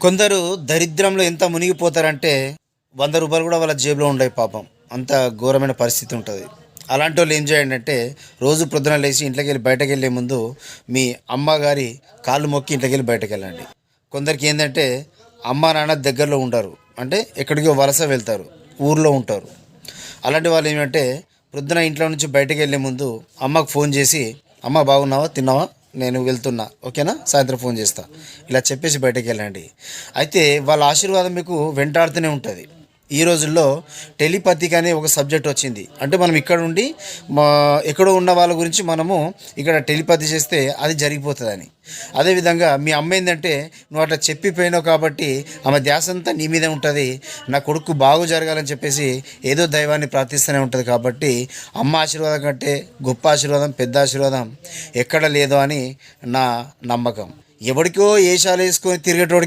కొందరు దరిద్రంలో ఎంత మునిగిపోతారంటే రూ. 100 కూడా వాళ్ళ జేబులో ఉండవు పాపం. అంత ఘోరమైన పరిస్థితి ఉంటుంది. అలాంటి వాళ్ళు ఏం చేయండి అంటే రోజు ప్రొద్దున లేచి ఇంట్లోకి వెళ్ళి బయటకు వెళ్ళే ముందు మీ అమ్మగారి కాళ్ళు మొక్కి ఇంట్లోకి వెళ్ళి బయటకు వెళ్ళండి. కొందరికి ఏంటంటే అమ్మ నాన్న దగ్గరలో ఉండరు, అంటే ఎక్కడికో వలస వెళ్తారు, ఊర్లో ఉంటారు. అలాంటి వాళ్ళు ఏమంటే ప్రొద్దున ఇంట్లో నుంచి బయటకు వెళ్ళే ముందు అమ్మకు ఫోన్ చేసి, అమ్మ బాగున్నావా, తిన్నావా, నేను వెళ్తున్నా, ఓకేనా, సాయంత్రం ఫోన్ చేస్తా, ఇలా చెప్పేసి బయటకు వెళ్ళండి. అయితే వాళ్ళ ఆశీర్వాదం మీకు వెంటాడుతూనే ఉంటుంది. ఈ రోజుల్లో టెలిపతిక్ అనే ఒక సబ్జెక్ట్ వచ్చింది. అంటే మనం ఇక్కడ ఉండి మా ఎక్కడో ఉన్న వాళ్ళ గురించి మనము ఇక్కడ టెలిపతి చేస్తే అది జరిగిపోతుందని. అదేవిధంగా మీ అమ్మ ఏంటంటే నువ్వు అట్లా చెప్పిపోయినావు కాబట్టి ఆమె ధ్యాస అంతా నీ మీదే ఉంటుంది. నా కొడుకు బాగు జరగాలని చెప్పేసి ఏదో దైవాన్ని ప్రార్థిస్తూనే ఉంటుంది. కాబట్టి అమ్మ ఆశీర్వాదం కంటే గొప్ప ఆశీర్వాదం, పెద్ద ఆశీర్వాదం ఎక్కడ లేదు అని నా నమ్మకం. ఎవరికో ఏషాలు వేసుకొని తిరిగేటోడికి